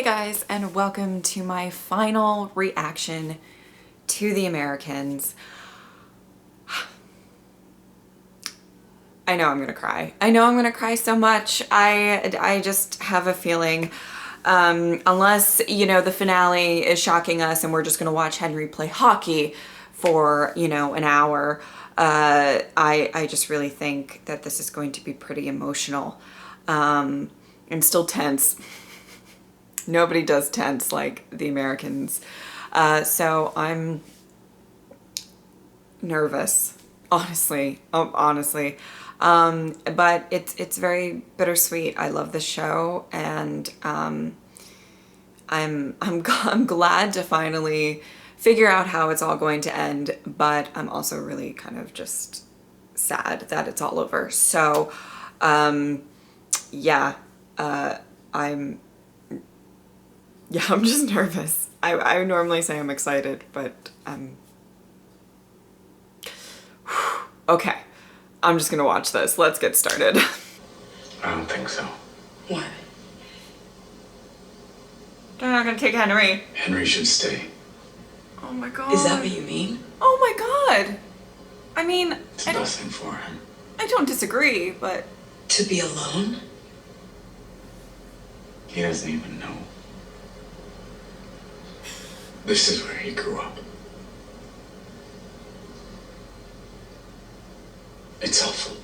guys, and welcome to my final reaction to The Americans. I know I'm gonna cry. I know I'm gonna cry so much. I just have a feeling, unless, you know, the finale is shocking us and we're just gonna watch Henry play hockey for, you know, an hour, I just really think that this is going to be pretty emotional, and still tense. Nobody does tense like The Americans. So I'm nervous, honestly. Honestly. But it's very bittersweet. I love the show, and I'm glad to finally figure out how it's all going to end, but I'm also really kind of just sad that it's all over. So yeah, I'm just nervous. I normally say I'm excited, but okay. I'm just gonna watch this. Let's get started. I don't think so. What? They're not gonna take Henry. Henry should stay. Oh my god. Is that what you mean? Oh my god. I mean, It's the best thing for him. I don't disagree, but... To be alone? He doesn't even know. This is where he grew up. It's awful.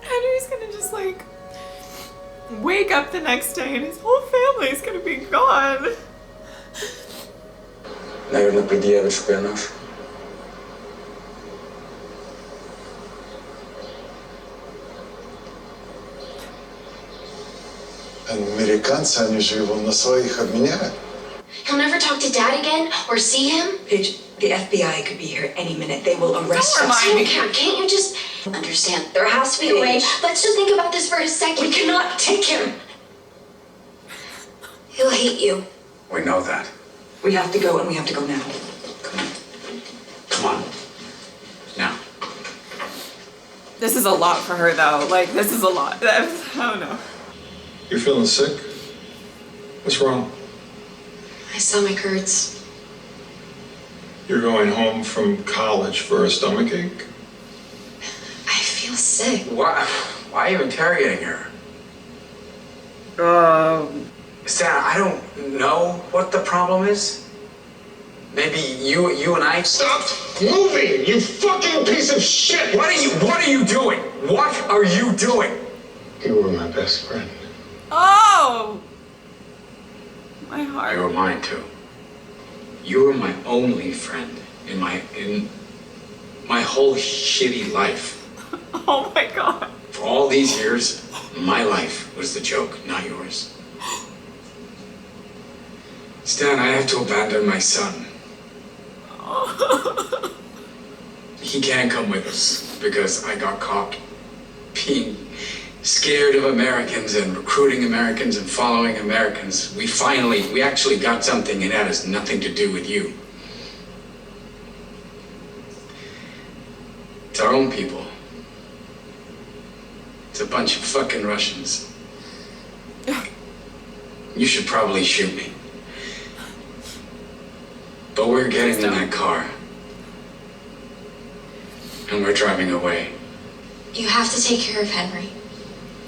Henry's gonna just like wake up the next day and his whole family's gonna be gone. Наверное, предъявит шпионаж. Американцы, они же его на своих обменяют. He'll never talk to Dad again or see him? Paige, the FBI could be here any minute. They will arrest Don't us. remind me. Can't you just understand? There has to be a way. Let's just think about this for a second. We cannot take him. He'll hate you. We know that. We have to go, and we have to go now. Come on. Come on. Now. This is a lot for her though. Like, this is a lot. I don't know. You're feeling sick? What's wrong? My stomach hurts. You're going home from college for a stomachache? I feel sick. Why are you interrogating her? Sarah, I don't know what the problem is. Maybe you and I... Stop moving, you fucking piece of shit! What are you doing? What are you doing? You were my best friend. Oh! My heart. You were mine too. You were my only friend in my whole shitty life. Oh my god. For all these years, my life was the joke, not yours. Stan, I have to abandon my son. He can't come with us because I got caught being scared of Americans and recruiting Americans and following Americans. We actually got something, and that has nothing to do with you. It's our own people. It's a bunch of fucking Russians. You should probably shoot me. But we're getting in that car. And we're driving away. You have to take care of Henry.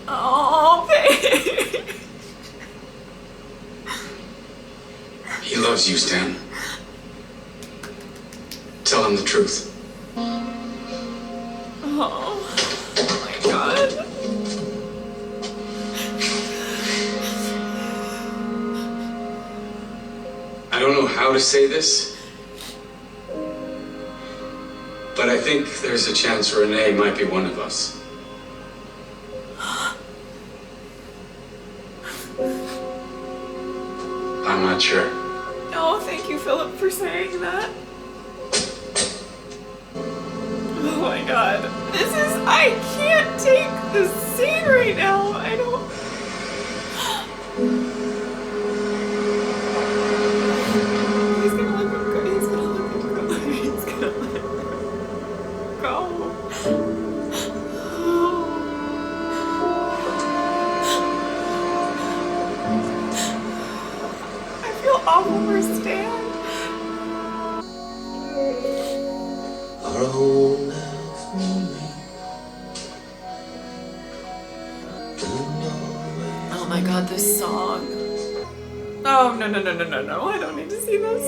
Oh, babe. He loves you, Stan. Tell him the truth. Oh my god. I don't know how to say this, but I think there's a chance Renee might be one of us. I'm not sure. Oh, thank you, Philip, for saying that. Oh my god. I can't take this scene right now. I don't... album for Stan. Oh my god, this song. Oh, no, no, no, no, no, no. I don't need to see this.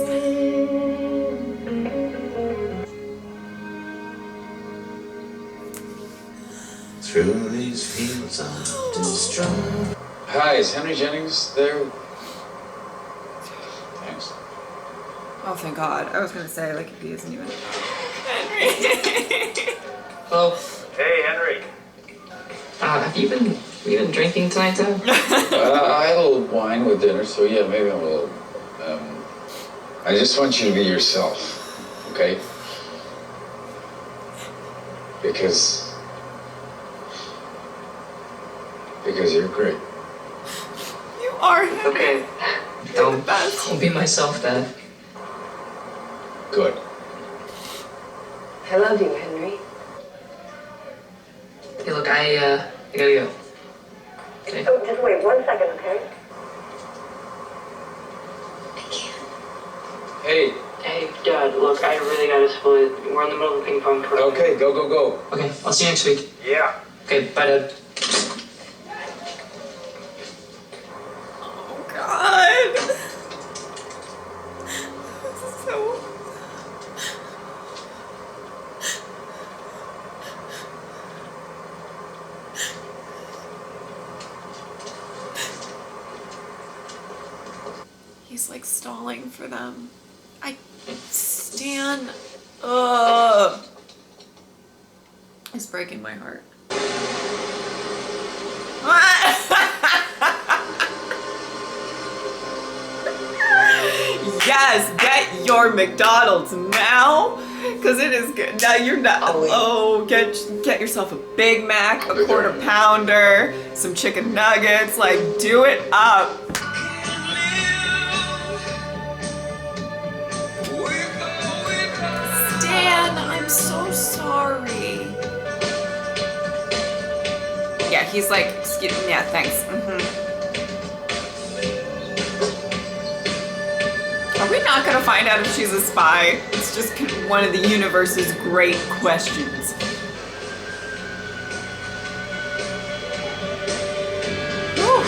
Through these fields of destruction. Hi, is Henry Jennings there? Thanks. Oh, thank God. I was gonna say, like, if he isn't even... Henry! Hello. Hey, Henry. Have you been drinking tonight, Dad? I had a little wine with dinner, so yeah, maybe I will. I just want you to be yourself, okay? Because you're great. You are, Henry. Okay. Don't be myself, Dad. Good. I love you, Henry. Hey, look, I gotta go. Okay. Oh, just wait 1 second, okay? I can't. Hey. Hey, Dad, look, I really gotta split. We're in the middle of a ping pong tournament. Okay, go, go, go. Okay, I'll see you next week. Yeah. Okay, bye, Dad. Oh, God. This is so... He's like stalling for them. Stan. Ugh. It's breaking my heart. Yes, get your McDonald's now, cause it is good. Now you're not. Oh, get yourself a Big Mac, a quarter pounder, some chicken nuggets. Like, do it up. Stan, I'm so sorry. Yeah, he's like, excuse me. Yeah, thanks. Are we not gonna find out if she's a spy? It's just one of the universe's great questions. Whew.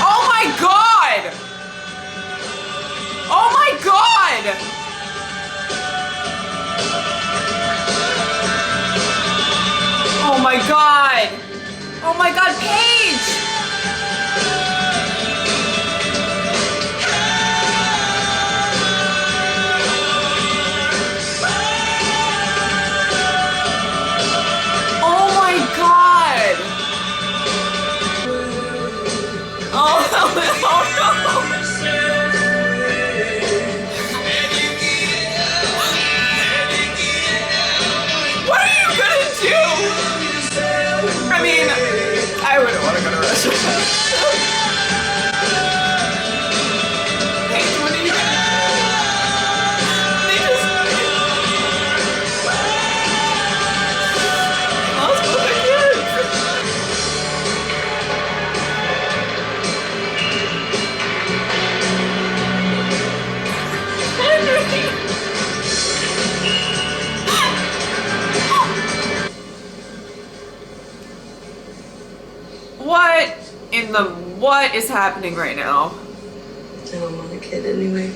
Oh my God! Oh my God! Oh my God! Oh my God, Paige! I wouldn't want to go to a restaurant. Hey, what are you gonna do? They just lost both their kids. What is happening right now? I don't want a kid anyway.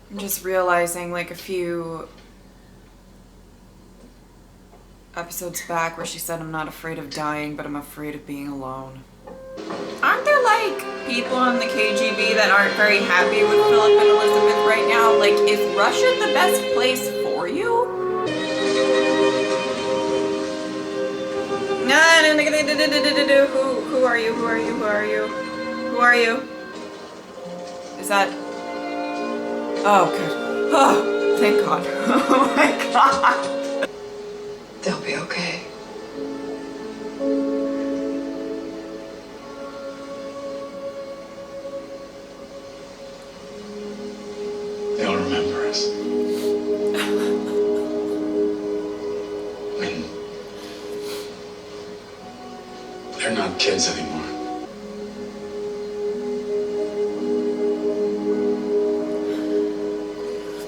I'm just realizing, like, a few episodes back where she said, I'm not afraid of dying, but I'm afraid of being alone. Aren't there, like, people in the KGB that aren't very happy with Philip and Elizabeth right now? Like, is Russia the best place for you? Who are you? Who are you? Who are you? Who are you? Is that... Oh, good. Oh, thank God. Oh my God. They'll be okay. They'll remember us. When they're not kids anymore.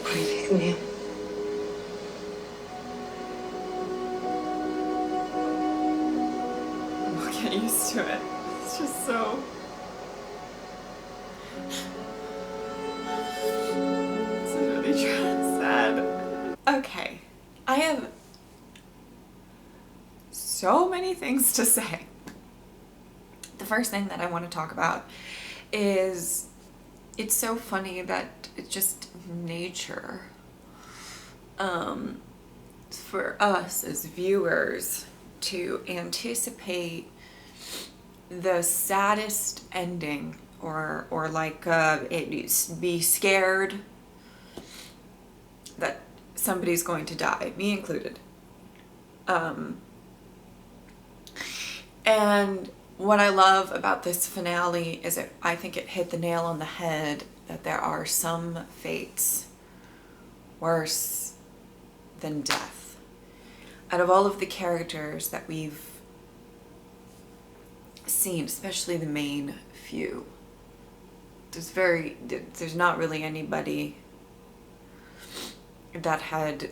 What do you think, Neil? We'll get used to it. It's just so... This is really sad. Okay, I have so many things to say. The first thing that I want to talk about is it's so funny that it's just nature for us as viewers to anticipate the saddest ending or like be scared that somebody's going to die, me included. And what I love about this finale is I think it hit the nail on the head that there are some fates worse than death. Out of all of the characters that we've seen, especially the main few, there's not really anybody that had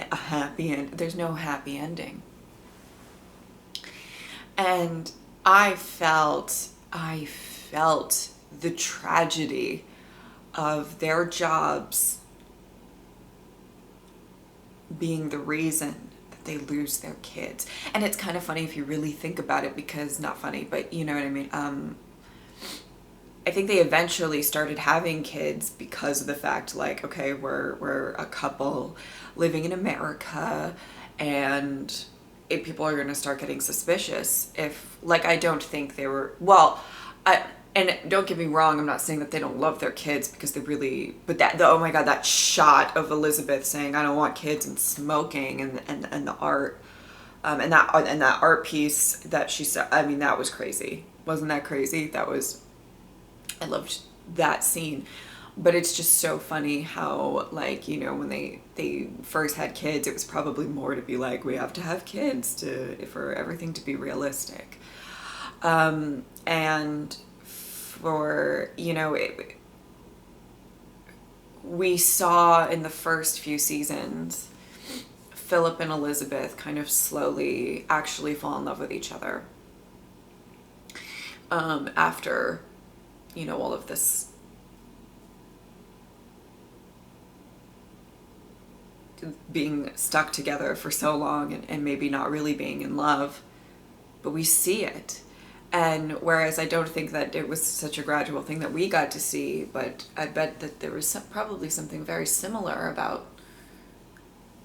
a happy end. There's no happy ending. And I felt the tragedy of their jobs being the reason that they lose their kids. And it's kind of funny if you really think about it, because not funny, but you know what I mean. I think they eventually started having kids because of the fact, like, okay, we're a couple living in America, and people are going to start getting suspicious if, like, I don't think they were, and don't get me wrong, I'm not saying that they don't love their kids, because they really, but oh my God, that shot of Elizabeth saying, I don't want kids, and smoking, and the art, and that art piece that she said, I mean, that was crazy. Wasn't that crazy? I loved that scene. But it's just so funny how, like, when they first had kids, it was probably more to be like, we have to have kids for everything to be realistic. And for, we saw in the first few seasons, Philip and Elizabeth kind of slowly actually fall in love with each other. After, all of this being stuck together for so long and maybe not really being in love, but we see it. And whereas I don't think that it was such a gradual thing that we got to see, but I bet that there was probably something very similar about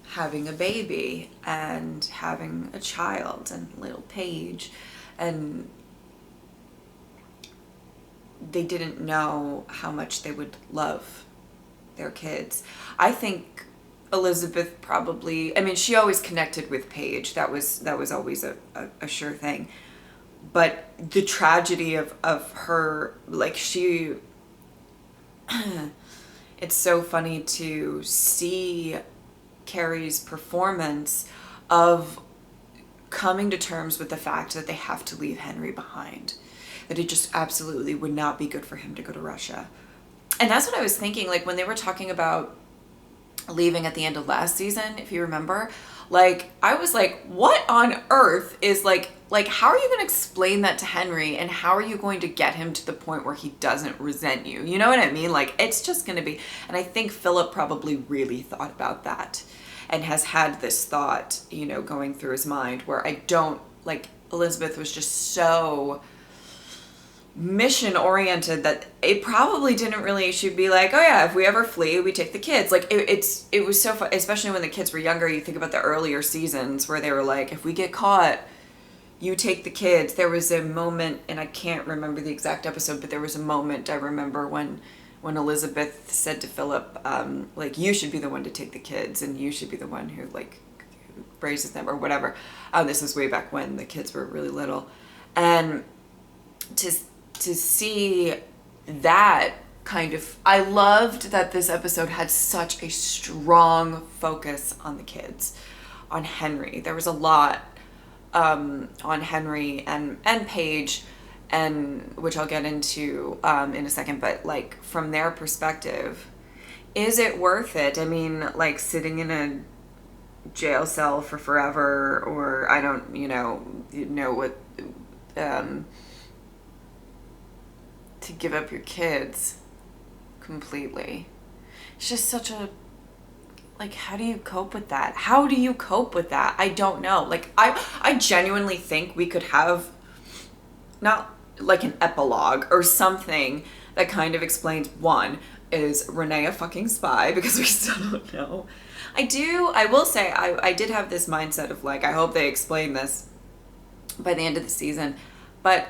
having a baby and having a child and little Paige, and they didn't know how much they would love their kids. I think Elizabeth probably, I mean, she always connected with Paige. That was always a sure thing. But the tragedy of her, like, it's so funny to see Carrie's performance of coming to terms with the fact that they have to leave Henry behind. That it just absolutely would not be good for him to go to Russia. And that's what I was thinking, like, when they were talking about leaving at the end of last season, if you remember, like, I was like, what on earth is, like, how are you going to explain that to Henry, and how are you going to get him to the point where he doesn't resent you? You know what I mean? Like, it's just going to be, and I think Philip probably really thought about that and has had this thought, going through his mind, where I don't, like, Elizabeth was just so mission oriented that it probably didn't really, she'd be like, oh yeah, if we ever flee, we take the kids. Like it was so fun, especially when the kids were younger. You think about the earlier seasons where they were like, if we get caught, you take the kids. There was a moment, and I can't remember the exact episode, but there was a moment I remember when Elizabeth said to Philip, like, you should be the one to take the kids, and you should be the one who like raises them or whatever. This was way back when the kids were really little, and to see that kind of, I loved that this episode had such a strong focus on the kids, on Henry. There was a lot on Henry and Paige, and which I'll get into in a second, but like from their perspective, is it worth it? I mean, like sitting in a jail cell for forever, or I don't, what, to give up your kids completely. It's just such a, like, how do you cope with that? How do you cope with that? I don't know. Like, I genuinely think we could have not like an epilogue or something that kind of explains, one, is Renee a fucking spy? Because we still don't know. I will say, I did have this mindset of like, I hope they explain this by the end of the season, but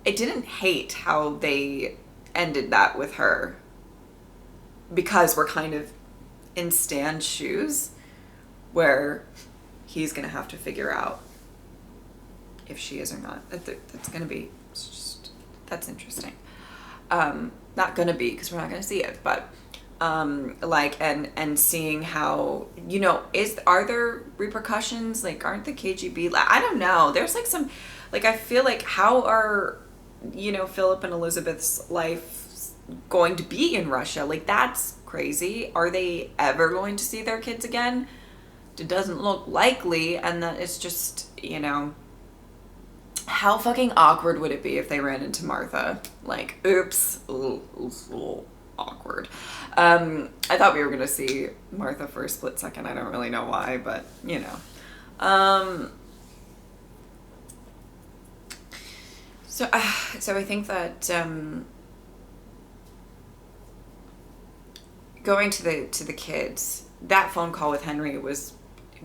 I didn't hate how they ended that with her, because we're kind of in Stan's shoes where he's gonna have to figure out if she is or not. That's gonna be, that's interesting. Not gonna be, because we're not gonna see it, but like, and seeing how, are there repercussions? Like, aren't the KGB, I don't know, there's like some, like, I feel like, how are, Philip and Elizabeth's life going to be in Russia? Like, that's crazy. Are they ever going to see their kids again? It doesn't look likely, and that it's just, how fucking awkward would it be if they ran into Martha? Like, oops, a little awkward. I thought we were gonna see Martha for a split second. I don't really know why, but So I think that going to the kids, that phone call with Henry was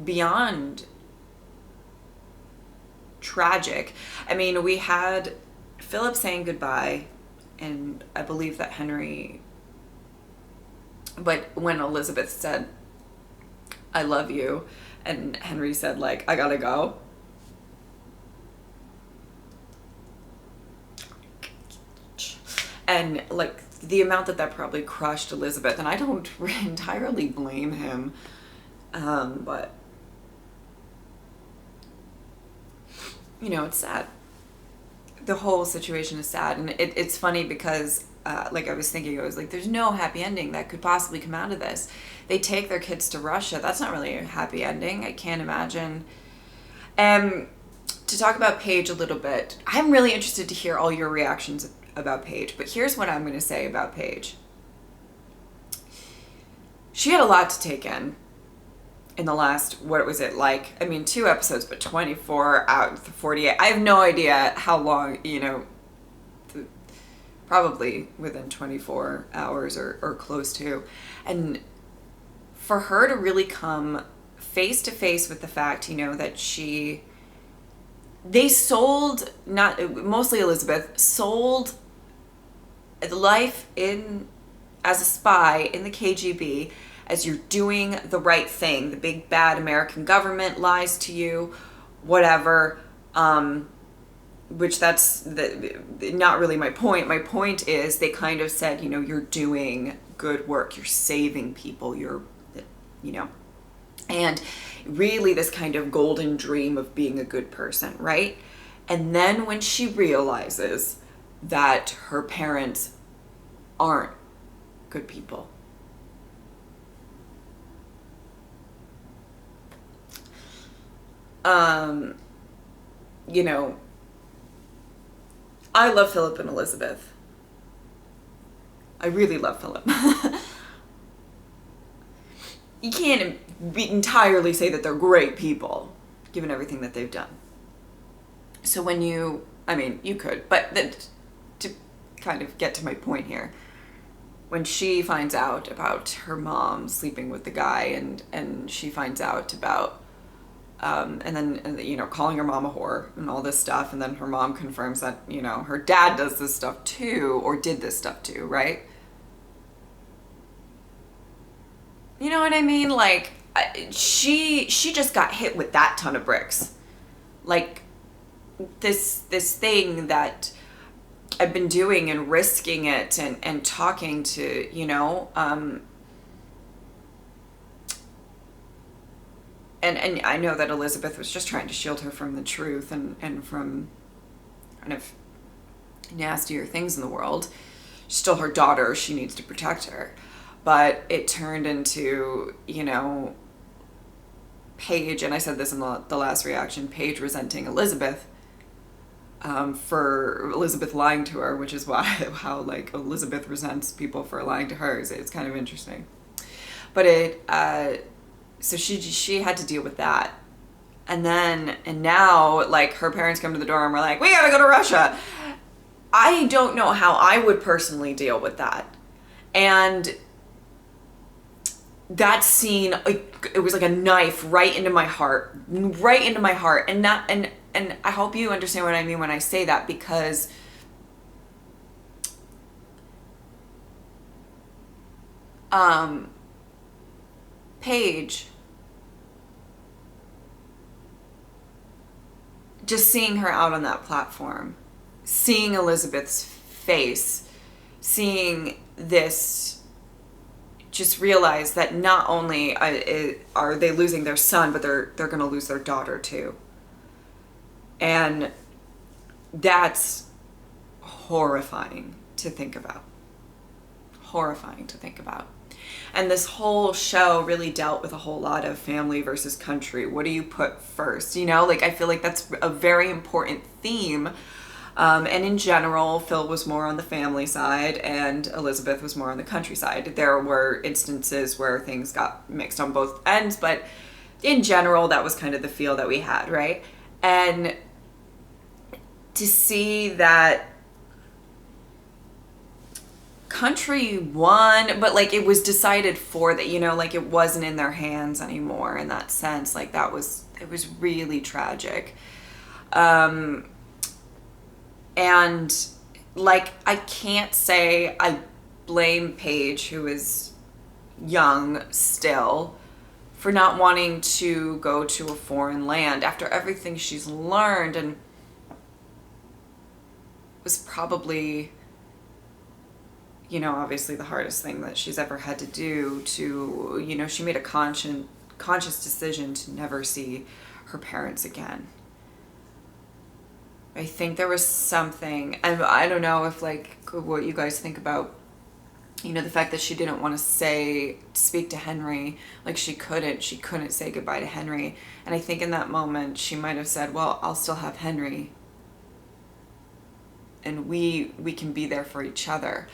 beyond tragic. I mean, we had Philip saying goodbye, and I believe that Henry, but when Elizabeth said, I love you, and Henry said, like, I gotta go, and like the amount that probably crushed Elizabeth, and I don't entirely blame him, but it's sad. The whole situation is sad, and it's funny because like I was thinking, I was like, there's no happy ending that could possibly come out of this. They take their kids to Russia. That's not really a happy ending. I can't imagine. To talk about Paige a little bit, I'm really interested to hear all your reactions about Paige, but here's what I'm going to say about Paige. She had a lot to take in the last, what was it, like, I mean, 2 episodes, but 24 out of 48. I have no idea how long, probably within 24 hours or close to. And for her to really come face to face with the fact, that they sold, mostly Elizabeth, sold life as a spy in the KGB, as you're doing the right thing. The big bad American government lies to you, whatever, which that's not really my point. My point is they kind of said, you're doing good work, you're saving people, and really this kind of golden dream of being a good person, right? And then when she realizes that her parents aren't good people, I love Philip and Elizabeth. I really love Philip. You can't entirely say that they're great people, given everything that they've done. So when you could, but to kind of get to my point here. When she finds out about her mom sleeping with the guy, and she finds out about, and then, you know, calling her mom a whore and all this stuff, and then her mom confirms that, you know, her dad does this stuff too, or did this stuff too, right? You know what I mean? Like, she just got hit with that ton of bricks. Like, this thing that I've been doing and risking it and talking to, you know, and I know that Elizabeth was just trying to shield her from the truth and from kind of nastier things in the world. She's still her daughter. She needs to protect her. But it turned into, you know, Paige, and I said this in the last reaction, Paige resenting Elizabeth for Elizabeth lying to her, which is how like Elizabeth resents people for lying to her. It's kind of interesting. But so she had to deal with that. And now, like, her parents come to the door and we're like, we gotta go to Russia. I don't know how I would personally deal with that. And that scene, like, it was like a knife right into my heart. And I hope you understand what I mean when I say that, because Paige, just seeing her out on that platform, seeing Elizabeth's face, seeing this, just realize that not only are they losing their son, but they're going to lose their daughter too. And that's horrifying to think about. Horrifying to think about. And this whole show really dealt with a whole lot of family versus country. What do you put first? You know, like, I feel like that's a very important theme. And in general, Phil was more on the family side and Elizabeth was more on the countryside. There were instances where things got mixed on both ends, but in general, that was kind of the feel that we had, right? And to see that country won, but like it was decided for that, you know, like it wasn't in their hands anymore in that sense. Like it was really tragic. And like, I can't say I blame Paige, who is young still, for not wanting to go to a foreign land after everything she's learned, and was probably, you know, obviously the hardest thing that she's ever had to do. To, you know, she made a conscious decision to never see her parents again. I think there was something, and I don't know if, like, what you guys think about, you know, the fact that she didn't want to speak to Henry. Like, she couldn't say goodbye to Henry. And I think in that moment she might have said, well, I'll still have Henry, and we can be there for each other.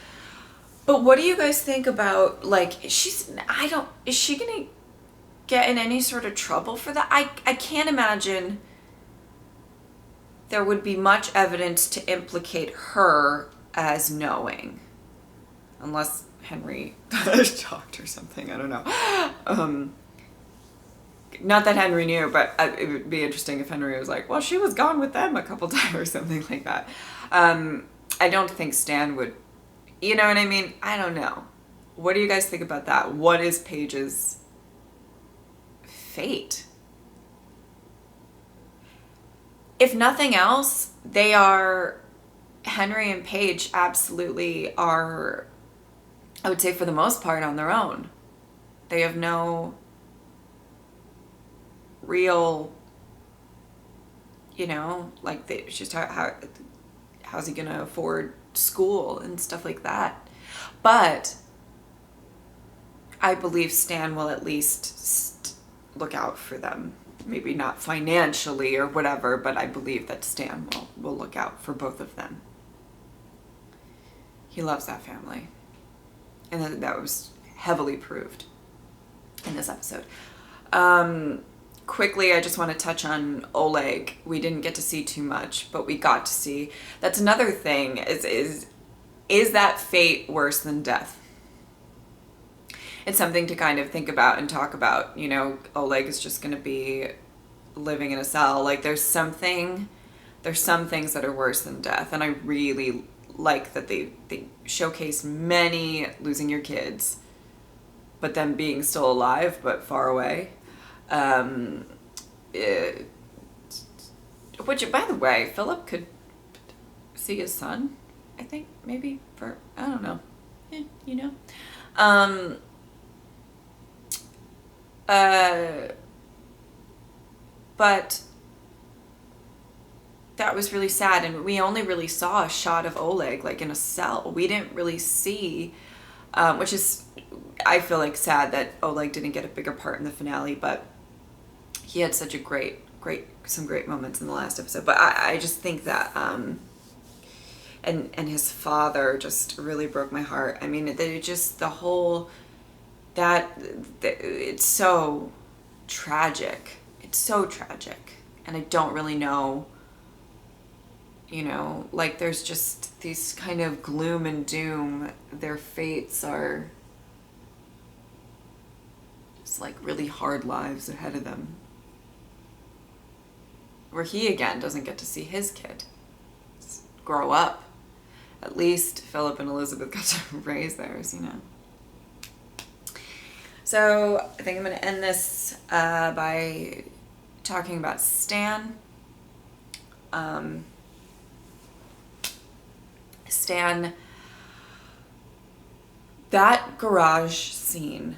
But what do you guys think about, like, is she gonna get in any sort of trouble for that? I can't imagine there would be much evidence to implicate her as knowing, unless Henry talked or something. I don't know. Not that Henry knew, but it would be interesting if Henry was like, well, she was gone with them a couple times or something like that. I don't think Stan would, you know what I mean? I don't know. What do you guys think about that? What is Paige's fate? If nothing else, Henry and Paige absolutely are, I would say for the most part, on their own. They have no real, you know, like, she's talking, how's he gonna afford school and stuff like that. But I believe Stan will at least look out for them. Maybe not financially or whatever, but I believe that Stan will look out for both of them. He loves that family. And that was heavily proved in this episode. Quickly, I just want to touch on Oleg. We didn't get to see too much, but we got to see. That's another thing, is is that fate worse than death? It's something to kind of think about and talk about. You know, Oleg is just going to be living in a cell. Like there's some things that are worse than death. And I really like that they showcase many losing your kids, but them being still alive, but far away. Which, by the way, Philip could see his son, I think, maybe, for, I don't know, you know. But that was really sad, and we only really saw a shot of Oleg, like, in a cell. We didn't really see, which is, I feel like, sad that Oleg didn't get a bigger part in the finale, but he had such a some great moments in the last episode. But I just think that, and his father just really broke my heart. I mean, it's so tragic. It's so tragic. And I don't really know, you know, like there's just these kind of gloom and doom. Their fates are just like really hard lives ahead of them. Where he, again, doesn't get to see his kid grow up. At least Philip and Elizabeth got to raise theirs, you know. So I think I'm going to end this by talking about Stan. Stan, that garage scene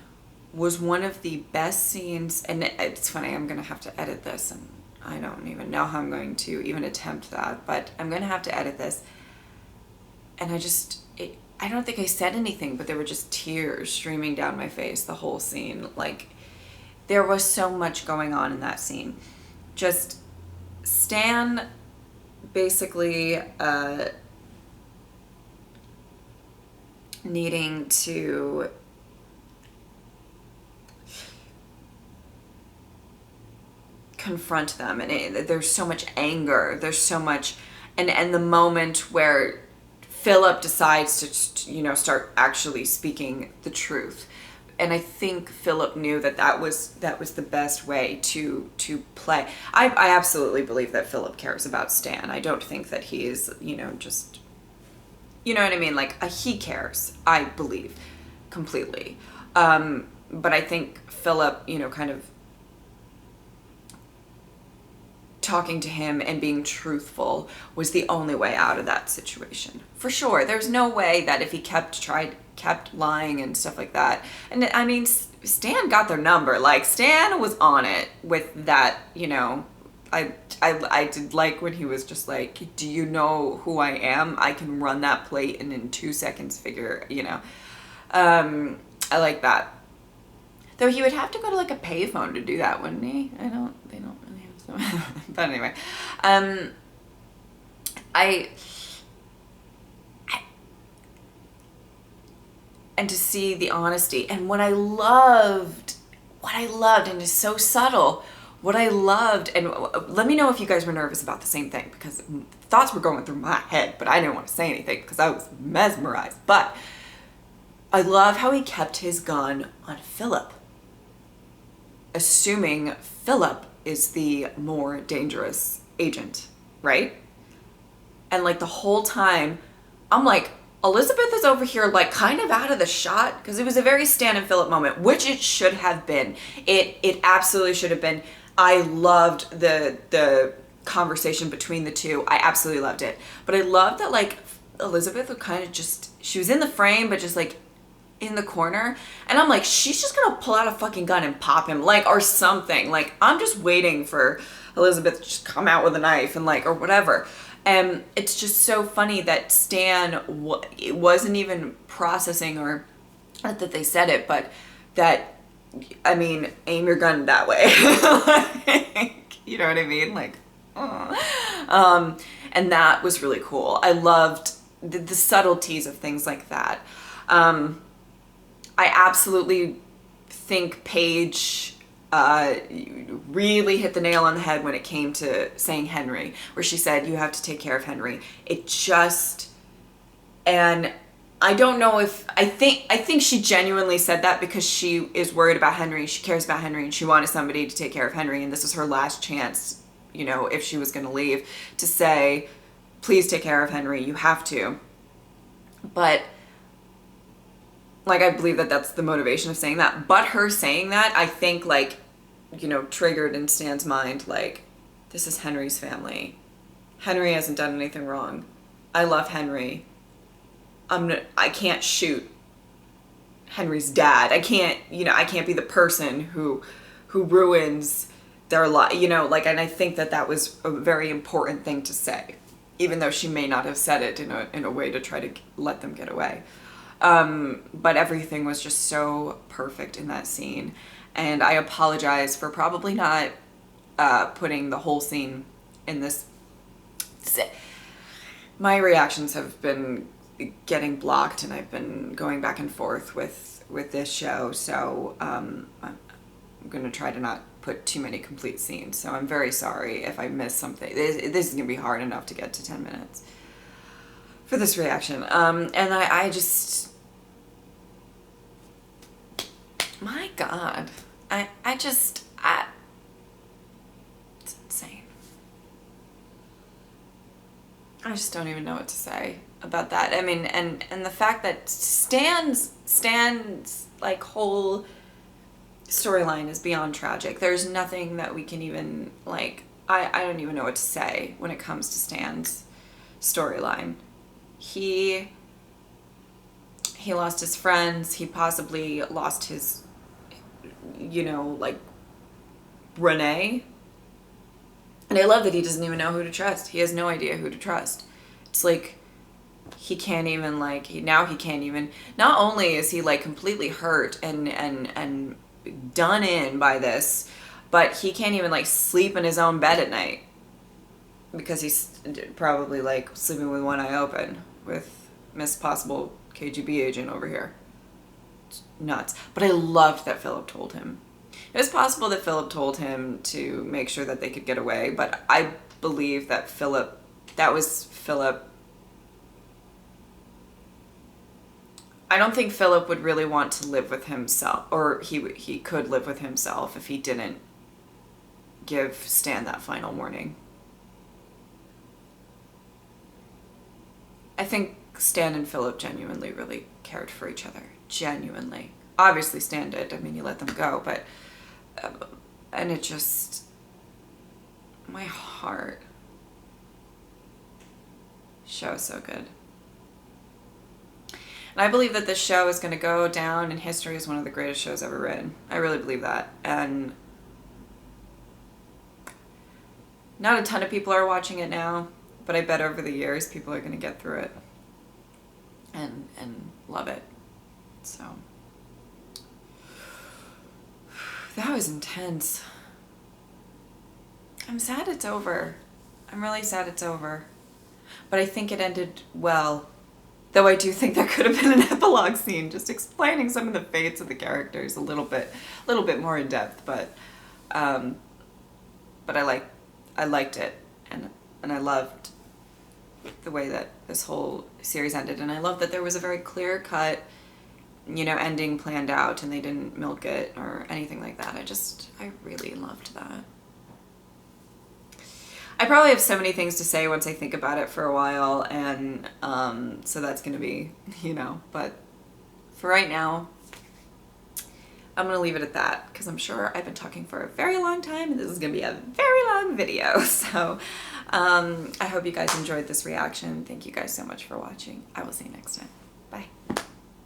was one of the best scenes, and it's funny, I'm going to have to edit this, and I don't even know how I'm going to even attempt that, but I'm going to have to edit this. And I don't think I said anything, but there were just tears streaming down my face the whole scene. Like, there was so much going on in that scene. Just Stan basically needing to confront them, and there's so much anger, there's so much, and the moment where Philip decides to, you know, start actually speaking the truth. And I think Philip knew that was the best way to play. I absolutely believe that Philip cares about Stan. I don't think that he is, you know, just, you know what I mean? Like, he cares, I believe, completely. But I think Philip, you know, kind of talking to him and being truthful was the only way out of that situation. For sure. There's no way that if he kept lying and stuff like that. And I mean, Stan got their number. Like, Stan was on it with that, you know. I did like when he was just like, do you know who I am? I can run that plate and in 2 seconds figure, you know. I like that. Though he would have to go to like a payphone to do that, wouldn't he? They don't really have so. But anyway, and to see the honesty, and what I loved, and it's so subtle, what I loved, and let me know if you guys were nervous about the same thing, because thoughts were going through my head, but I didn't want to say anything because I was mesmerized. But I love how he kept his gun on Philip, assuming Philip is the more dangerous agent, right? And like the whole time, I'm like, Elizabeth is over here like kind of out of the shot, because it was a very Stan and Philip moment, which it should have been. It absolutely should have been. I loved the conversation between the two. I absolutely loved it. But I loved that like Elizabeth would kind of just, she was in the frame, but just like in the corner, and I'm like, she's just gonna pull out a fucking gun and pop him, like, or something. Like, I'm just waiting for Elizabeth to just come out with a knife and like, or whatever. And it's just so funny that Stan wasn't even processing, or not that they said it, but that, I mean, aim your gun that way. Like, you know what I mean? Like, and that was really cool. I loved the subtleties of things like that. I absolutely think Paige really hit the nail on the head when it came to saying Henry, where she said, you have to take care of Henry. It just, And I don't know if, I think she genuinely said that because she is worried about Henry. She cares about Henry and she wanted somebody to take care of Henry. And this is her last chance, you know, if she was going to leave, to say, please take care of Henry. You have to. But like, I believe that that's the motivation of saying that. But her saying that, I think, like, you know, triggered in Stan's mind, like, this is Henry's family. Henry hasn't done anything wrong. I love Henry. I can't shoot Henry's dad. I can't be the person who ruins their life, you know, like, and I think that that was a very important thing to say, even though she may not have said it in a way to try to let them get away. But everything was just so perfect in that scene. And I apologize for probably not putting the whole scene in this. My reactions have been getting blocked and I've been going back and forth with this show. So I'm going to try to not put too many complete scenes. So I'm very sorry if I missed something. This is going to be hard enough to get to 10 minutes for this reaction. And I just... My God, it's insane. I just don't even know what to say about that. I mean, and the fact that Stan's like whole storyline is beyond tragic. There's nothing that we can even, like, I don't even know what to say when it comes to Stan's storyline. He lost his friends. He possibly lost his, you know, like, Renee. And I love that he doesn't even know who to trust. He has no idea who to trust. It's like, he can't even, like, he can't even, not only is he, like, completely hurt and done in by this, but he can't even, like, sleep in his own bed at night because he's probably, like, sleeping with one eye open with Miss Possible KGB agent over here. It's nuts. But I loved that Philip told him. It was possible that Philip told him to make sure that they could get away, but I believe that that was Philip. I don't think Philip would really want to live with himself, or he could live with himself if he didn't give Stan that final warning. I think Stan and Philip genuinely really cared for each other. Genuinely. Obviously Stan did. I mean, he let them go, but... and it just... my heart... show is so good. And I believe that this show is going to go down in history as one of the greatest shows ever written. I really believe that. And not a ton of people are watching it now, but I bet over the years people are going to get through it and love it. So that was intense. I'm sad it's over. I'm really sad it's over. But I think it ended well. Though I do think there could have been an epilogue scene just explaining some of the fates of the characters a little bit more in depth, but I liked it, and I loved the way that this whole series ended, and I love that there was a very clear cut, you know, ending planned out, and they didn't milk it or anything like that. I really loved that. I probably have so many things to say once I think about it for a while, and so that's going to be, you know, but for right now, I'm going to leave it at that because I'm sure I've been talking for a very long time and this is going to be a very long video. So I hope you guys enjoyed this reaction. Thank you guys so much for watching. I will see you next time.